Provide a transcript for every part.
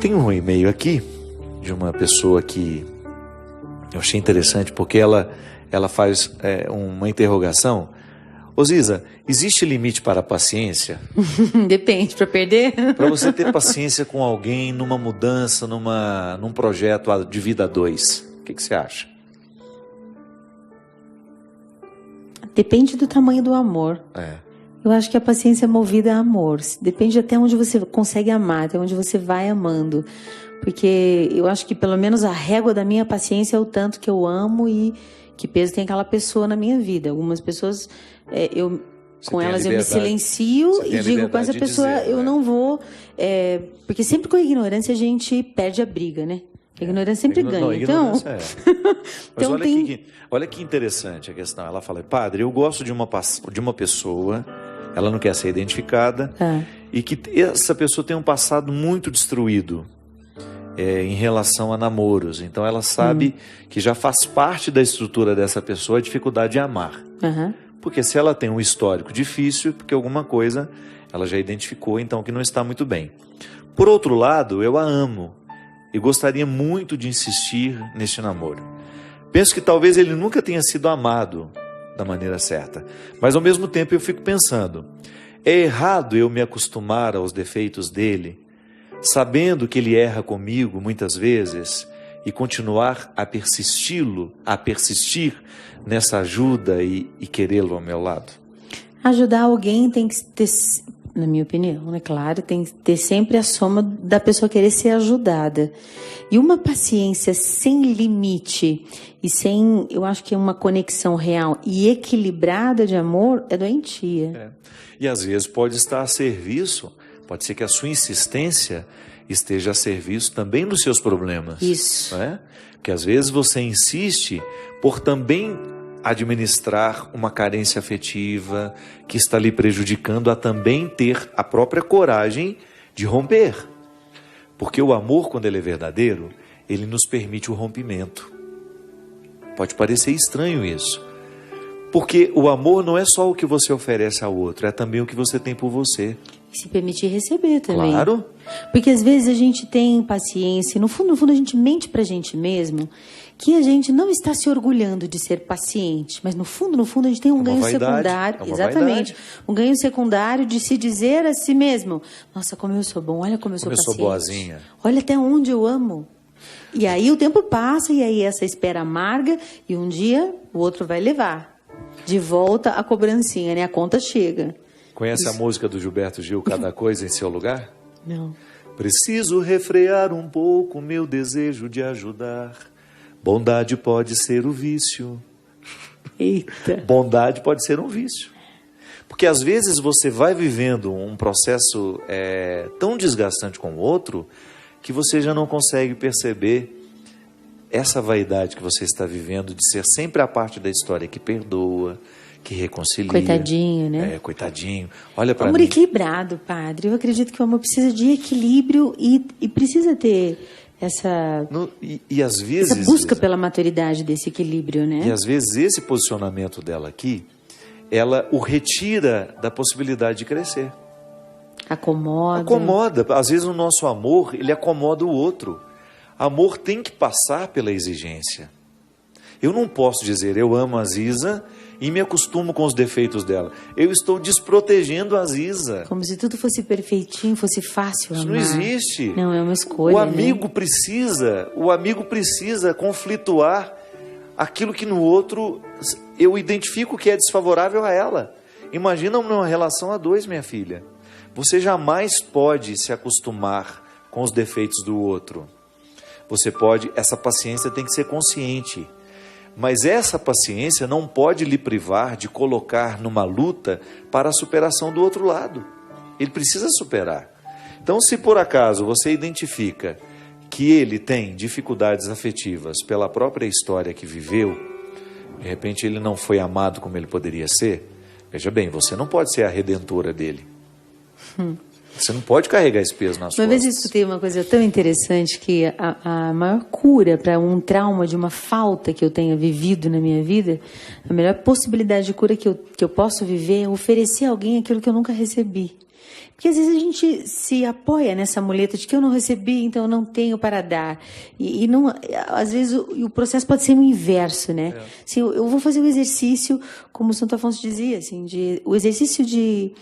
Tem um e-mail aqui de uma pessoa que eu achei interessante porque ela faz uma interrogação. Ô Ziza, existe limite para a paciência? Depende, para perder? Para você ter paciência com alguém numa mudança, num projeto de vida a dois. O que você acha? Depende do tamanho do amor. Eu acho que a paciência é movida a amor. Depende até onde você consegue amar, até onde você vai amando. Porque eu acho que pelo menos a régua da minha paciência é o tanto que eu amo que peso tem aquela pessoa na minha vida. Algumas pessoas, com elas eu me silencio e digo com essa pessoa eu não vou... porque sempre com a ignorância a gente perde a briga, né? A ignorância sempre ganha. Mas então, olha que interessante a questão. Ela fala, padre, eu gosto de uma pessoa, ela não quer ser identificada, e que essa pessoa tem um passado muito destruído. Em relação a namoros. Então ela sabe que já faz parte da estrutura dessa pessoa a dificuldade de amar. Porque se ela tem um histórico difícil, porque alguma coisa ela já identificou, então que não está muito bem. Por outro lado, eu a amo e gostaria muito de insistir neste namoro. Penso que talvez ele nunca tenha sido amado da maneira certa, mas ao mesmo tempo eu fico pensando, é errado eu me acostumar aos defeitos dele, sabendo que ele erra comigo muitas vezes e continuar a persistir nessa ajuda e querê-lo ao meu lado? Ajudar alguém tem que ter, na minha opinião, é claro, tem que ter sempre a soma da pessoa querer ser ajudada. E uma paciência sem limite e sem, eu acho que uma conexão real e equilibrada de amor é doentia. E às vezes pode estar a serviço. Pode ser que a sua insistência esteja a serviço também dos seus problemas. Isso. Não é? Porque às vezes você insiste por também administrar uma carência afetiva que está lhe prejudicando a também ter a própria coragem de romper. Porque o amor, quando ele é verdadeiro, ele nos permite o rompimento. Pode parecer estranho isso. Porque o amor não é só o que você oferece ao outro, é também o que você tem por você. Se permitir receber também. Claro. Porque às vezes a gente tem paciência, no fundo a gente mente pra gente mesmo, que a gente não está se orgulhando de ser paciente, mas no fundo a gente tem um ganho secundário. Exatamente. Um ganho secundário de se dizer a si mesmo, nossa, como eu sou bom, olha como eu sou paciente. Como eu sou boazinha. Olha até onde eu amo. E aí o tempo passa e aí essa espera amarga e um dia o outro vai levar de volta a cobrancinha, né? A conta chega. Conhece a música do Gilberto Gil, Cada Coisa em Seu Lugar? Não. Preciso refrear um pouco meu desejo de ajudar. Bondade pode ser o vício. Eita. Bondade pode ser um vício. Porque às vezes você vai vivendo um processo tão desgastante com o outro que você já não consegue perceber essa vaidade que você está vivendo de ser sempre a parte da história que perdoa, que reconcilia. Coitadinho, né? Coitadinho. Olha para mim. Amor equilibrado, padre. Eu acredito que o amor precisa de equilíbrio e precisa ter essa, às vezes, essa busca pela maturidade desse equilíbrio, né? E às vezes esse posicionamento dela aqui, ela o retira da possibilidade de crescer. Acomoda. Acomoda. Às vezes o nosso amor, ele acomoda o outro. Amor tem que passar pela exigência. Eu não posso dizer, eu amo a Ziza e me acostumo com os defeitos dela. Eu estou desprotegendo a Ziza. Como se tudo fosse perfeitinho, fosse fácil amar. Isso não existe. Não, é uma escolha. O amigo precisa conflituar aquilo que no outro eu identifico que é desfavorável a ela. Imagina uma relação a dois, minha filha. Você jamais pode se acostumar com os defeitos do outro. Você pode, essa paciência tem que ser consciente. Mas essa paciência não pode lhe privar de colocar numa luta para a superação do outro lado. Ele precisa superar. Então, se por acaso você identifica que ele tem dificuldades afetivas pela própria história que viveu, de repente ele não foi amado como ele poderia ser, veja bem, você não pode ser a redentora dele. Você não pode carregar esse peso nas costas. Uma vez eu escutei uma coisa tão interessante que a maior cura para um trauma de uma falta que eu tenha vivido na minha vida, a melhor possibilidade de cura que eu posso viver é oferecer a alguém aquilo que eu nunca recebi. Porque às vezes a gente se apoia nessa muleta de que eu não recebi, então eu não tenho para dar. E não, às vezes o processo pode ser o inverso, né? Assim, eu vou fazer o exercício, como o Santo Afonso dizia, assim, o exercício de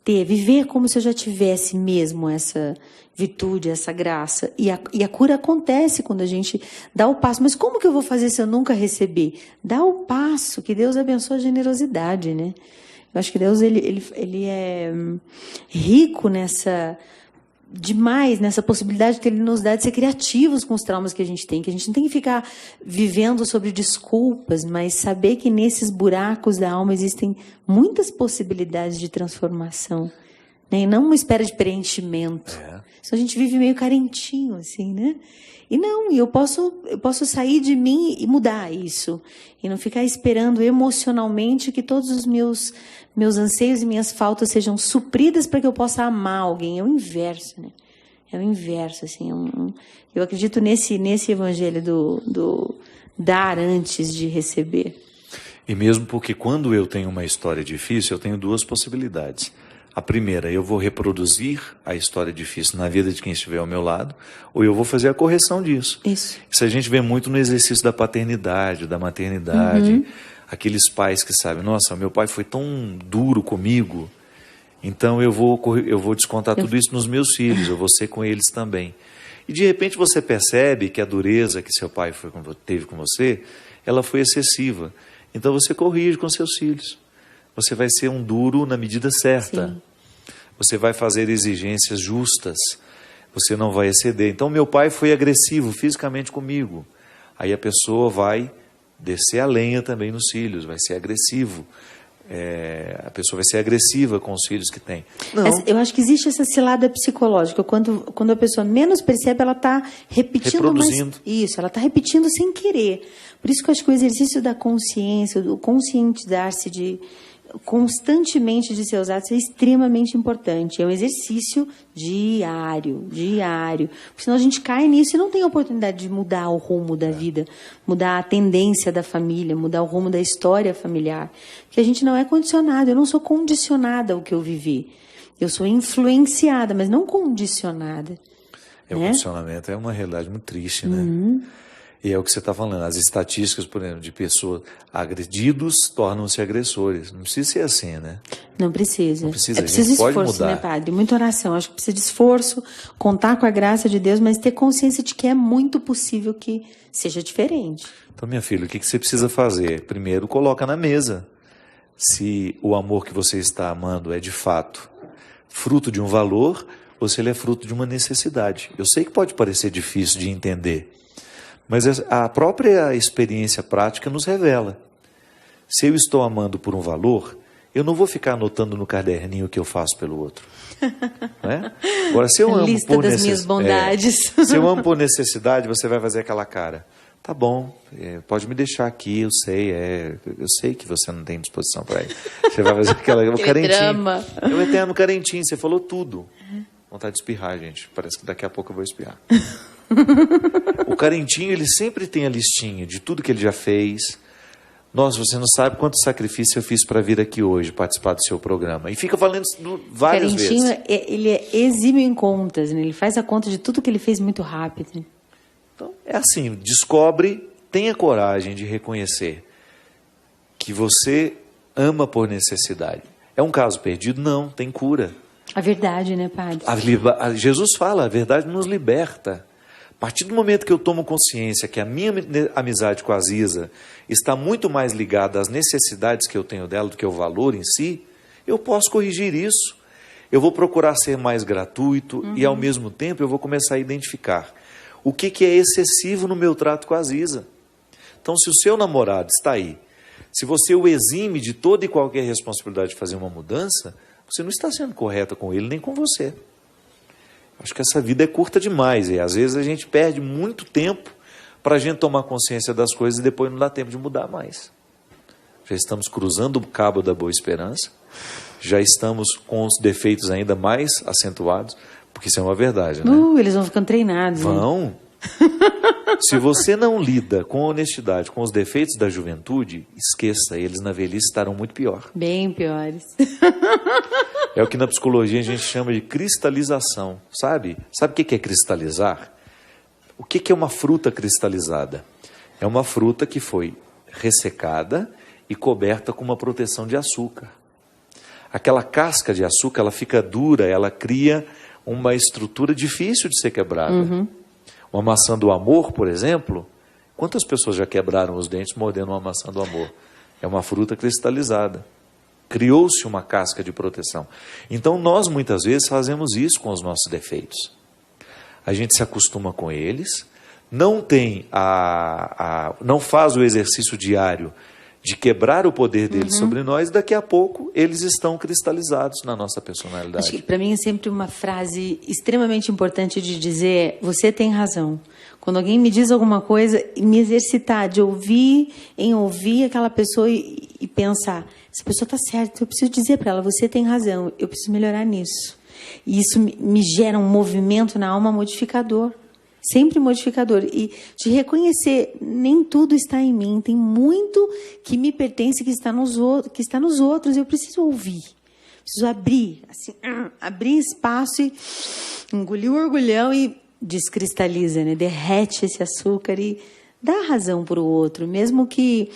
viver como se eu já tivesse mesmo essa virtude, essa graça. E a cura acontece quando a gente dá o passo. Mas como que eu vou fazer se eu nunca recebi? Dá o passo, que Deus abençoe a generosidade, né? Eu acho que Deus ele é rico demais nessa possibilidade que Ele nos dá de ser criativos com os traumas que a gente tem não tem que ficar vivendo sobre desculpas, mas saber que nesses buracos da alma existem muitas possibilidades de transformação, né? E não uma espera de preenchimento. Senão a gente vive meio carentinho, assim, né? E eu posso sair de mim e mudar isso. E não ficar esperando emocionalmente que todos os meus anseios e minhas faltas sejam supridas para que eu possa amar alguém. É o inverso, né? É o inverso, assim. Eu acredito nesse evangelho do dar antes de receber. E mesmo porque quando eu tenho uma história difícil, eu tenho duas possibilidades. A primeira, eu vou reproduzir a história difícil na vida de quem estiver ao meu lado, ou eu vou fazer a correção disso. Isso a gente vê muito no exercício da paternidade, da maternidade, aqueles pais que sabem, nossa, meu pai foi tão duro comigo, então eu vou descontar tudo isso nos meus filhos, eu vou ser com eles também. E de repente você percebe que a dureza que seu pai teve com você, ela foi excessiva. Então você corrige com seus filhos. Você vai ser um duro na medida certa. Sim. Você vai fazer exigências justas. Você não vai exceder. Então, meu pai foi agressivo fisicamente comigo. Aí a pessoa vai descer a lenha também nos filhos, vai ser agressivo. A pessoa vai ser agressiva com os filhos que tem. Não. Eu acho que existe essa cilada psicológica. Quando a pessoa menos percebe, ela está repetindo. Reproduzindo. Isso, ela está repetindo sem querer. Por isso que eu acho que o exercício da consciência, do conscientizar-se constantemente de seus atos é extremamente importante. É um exercício diário. Porque senão a gente cai nisso e não tem a oportunidade de mudar o rumo da vida, mudar a tendência da família, mudar o rumo da história familiar. Porque a gente não é condicionado. Eu não sou condicionada ao que eu vivi. Eu sou influenciada, mas não condicionada. O condicionamento é uma realidade muito triste, né? E é o que você está falando, as estatísticas, por exemplo, de pessoas agredidos tornam-se agressores. Não precisa ser assim, né? Não precisa. Não precisa, é preciso esforço, né, padre? Muita oração. Acho que precisa de esforço, contar com a graça de Deus, mas ter consciência de que é muito possível que seja diferente. Então, minha filha, o que você precisa fazer? Primeiro, coloca na mesa se o amor que você está amando é, de fato, fruto de um valor ou se ele é fruto de uma necessidade. Eu sei que pode parecer difícil de entender, mas a própria experiência prática nos revela. Se eu estou amando por um valor, eu não vou ficar anotando no caderninho o que eu faço pelo outro. Não é? Agora, se eu amo lista das minhas bondades. Se eu amo por necessidade, você vai fazer aquela cara. Tá bom, pode me deixar aqui, eu sei que você não tem disposição para isso. Você vai fazer o carentinho. Drama. É o eterno carentinho, você falou tudo. Vontade de espirrar, gente. Parece que daqui a pouco eu vou espirrar. O carentinho, ele sempre tem a listinha de tudo que ele já fez. Nossa, você não sabe quanto sacrifício eu fiz para vir aqui hoje, participar do seu programa. E fica falando várias vezes. O carentinho, ele é exímio em contas, né? Ele faz a conta de tudo que ele fez muito rápido. Então, é assim, descobre, tenha coragem de reconhecer que você ama por necessidade. É um caso perdido? Não, tem cura. A verdade, né, padre? Jesus fala, a verdade nos liberta. A partir do momento que eu tomo consciência que a minha amizade com a Aziza está muito mais ligada às necessidades que eu tenho dela do que ao valor em si, eu posso corrigir isso. Eu vou procurar ser mais gratuito e, ao mesmo tempo, eu vou começar a identificar o que é excessivo no meu trato com a Aziza. Então, se o seu namorado está aí, se você o exime de toda e qualquer responsabilidade de fazer uma mudança, você não está sendo correta com ele nem com você. Acho que essa vida é curta demais e às vezes a gente perde muito tempo para a gente tomar consciência das coisas e depois não dá tempo de mudar mais. Já estamos cruzando o cabo da Boa Esperança, já estamos com os defeitos ainda mais acentuados, porque isso é uma verdade, né? Eles vão ficando treinados. Vão. Né? Se você não lida com honestidade com os defeitos da juventude, esqueça, eles na velhice estarão muito pior. Bem piores. É o que na psicologia a gente chama de cristalização, sabe? Sabe o que é cristalizar? O que é uma fruta cristalizada? É uma fruta que foi ressecada e coberta com uma proteção de açúcar. Aquela casca de açúcar, ela fica dura, ela cria uma estrutura difícil de ser quebrada. Uma maçã do amor, por exemplo, quantas pessoas já quebraram os dentes mordendo uma maçã do amor? É uma fruta cristalizada. Criou-se uma casca de proteção. Então nós muitas vezes fazemos isso com os nossos defeitos. A gente se acostuma com eles, não tem não faz o exercício diário de quebrar o poder deles sobre nós, daqui a pouco eles estão cristalizados na nossa personalidade. Acho que para mim é sempre uma frase extremamente importante de dizer: você tem razão. Quando alguém me diz alguma coisa, me exercitar de ouvir aquela pessoa e pensar, essa pessoa está certa, eu preciso dizer para ela, você tem razão, eu preciso melhorar nisso. E isso me gera um movimento na alma modificador. Sempre modificador. E de reconhecer, nem tudo está em mim, tem muito que me pertence, que está nos outros, eu preciso ouvir. Preciso abrir, assim, abrir espaço e engolir o orgulhão e descristaliza, né? Derrete esse açúcar e dá razão para o outro, mesmo que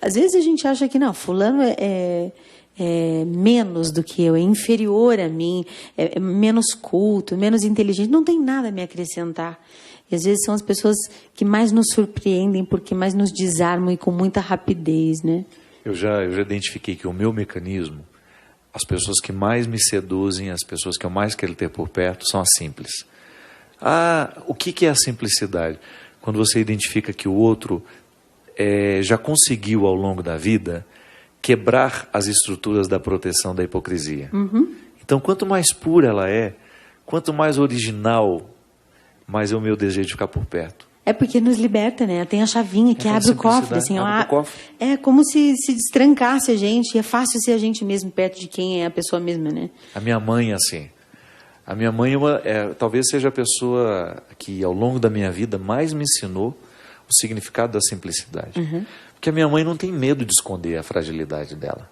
às vezes a gente acha que não, fulano é menos do que eu, é inferior a mim, é menos culto, menos inteligente, não tem nada a me acrescentar. E às vezes são as pessoas que mais nos surpreendem, porque mais nos desarmam e com muita rapidez, né? Eu já identifiquei que o meu mecanismo, as pessoas que mais me seduzem, as pessoas que eu mais quero ter por perto, são as simples. O que é a simplicidade? Quando você identifica que o outro já conseguiu ao longo da vida quebrar as estruturas da proteção da hipocrisia. Então, quanto mais pura ela é, quanto mais original, mais é o meu desejo de ficar por perto. É porque nos liberta, né? Tem a chavinha que abre o cofre. Assim, abre o cofre. É como se destrancasse a gente. E é fácil ser a gente mesmo perto de quem é a pessoa mesma, né? A minha mãe, assim. A minha mãe talvez seja a pessoa que, ao longo da minha vida, mais me ensinou o significado da simplicidade. Porque a minha mãe não tem medo de esconder a fragilidade dela.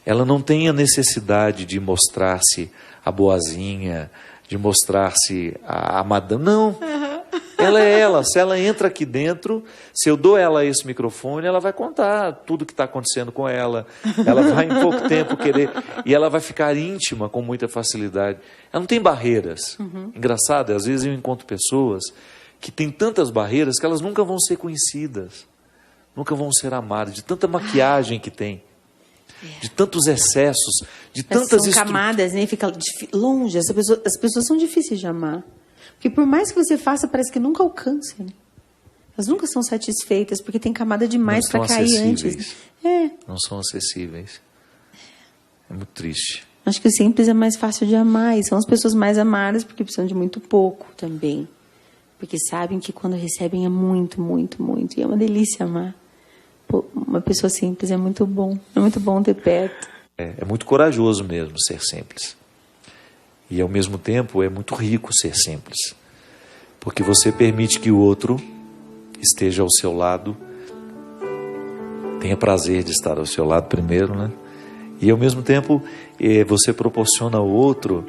Ela não tem a necessidade de mostrar-se a boazinha, de mostrar-se a madame. Não. Ela é ela. Se ela entra aqui dentro, se eu dou ela esse microfone, ela vai contar tudo o que está acontecendo com ela. Ela vai em pouco tempo querer... E ela vai ficar íntima com muita facilidade. Ela não tem barreiras. Engraçado, às vezes eu encontro pessoas que têm tantas barreiras que elas nunca vão ser conhecidas. Nunca vão ser amadas, de tanta maquiagem que tem. De tantos excessos, de tantas... São camadas, né? Fica longe. As pessoas são difíceis de amar. Porque por mais que você faça, parece que nunca alcança. Né? Elas nunca são satisfeitas, porque tem camada demais para cair antes. Não são acessíveis. É muito triste. Acho que o simples é mais fácil de amar. E são as pessoas mais amadas, porque precisam de muito pouco também. Porque sabem que quando recebem é muito, muito, muito. E é uma delícia amar. Pô, uma pessoa simples é muito bom. É muito bom ter perto. É muito corajoso mesmo ser simples. E, ao mesmo tempo, é muito rico ser simples. Porque você permite que o outro esteja ao seu lado, tenha prazer de estar ao seu lado primeiro, né? E, ao mesmo tempo, você proporciona ao outro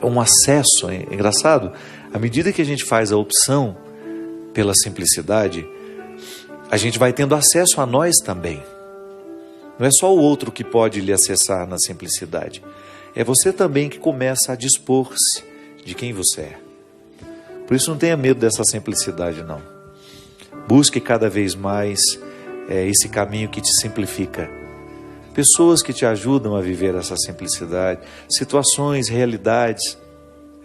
um acesso. É engraçado, à medida que a gente faz a opção pela simplicidade, a gente vai tendo acesso a nós também. Não é só o outro que pode lhe acessar na simplicidade. É você também que começa a dispor-se de quem você é. Por isso não tenha medo dessa simplicidade, não. Busque cada vez mais esse caminho que te simplifica. Pessoas que te ajudam a viver essa simplicidade, situações, realidades.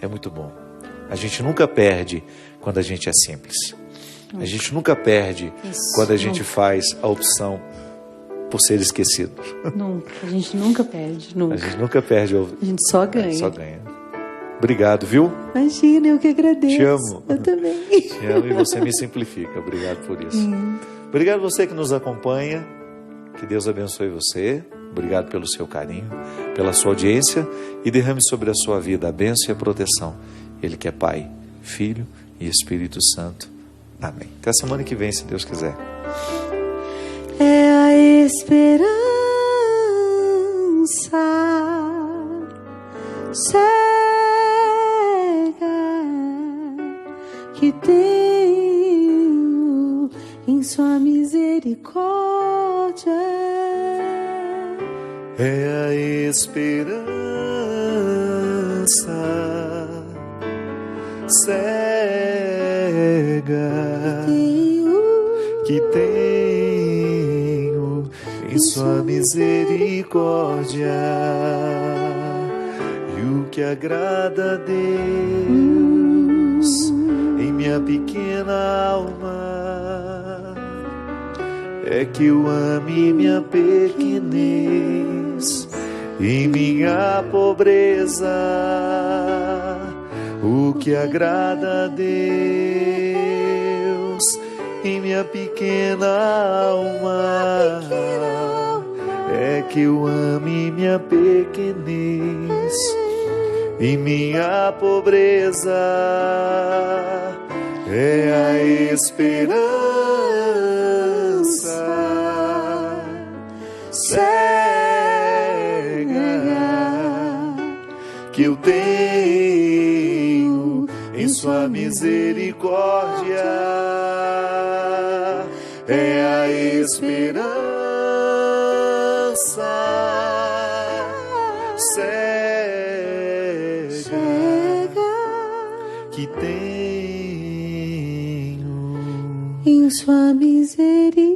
É muito bom. A gente nunca perde quando a gente é simples. A gente nunca perde quando a gente faz a opção por ser esquecido. Nunca. A gente nunca perde. Nunca. A gente nunca perde. A gente só ganha. Só ganha. Obrigado, viu? Imagina, eu que agradeço. Te amo. Eu também. Te amo e você me simplifica. Obrigado por isso. Obrigado você que nos acompanha. Que Deus abençoe você. Obrigado pelo seu carinho, pela sua audiência e derrame sobre a sua vida a bênção e a proteção. Ele que é Pai, Filho e Espírito Santo. Amém. Até a semana que vem, se Deus quiser. É a esperança cega que tenho em sua misericórdia. É a esperança cega que tenho em sua misericórdia, e o que agrada a Deus em minha pequena alma é que eu ame minha pequenez e minha pobreza. O que agrada a Deus em minha pequena alma é que eu ame minha pequenez e minha pobreza. É a esperança cega que eu tenho em sua misericórdia. É a esperança cega que tenho em sua misericórdia.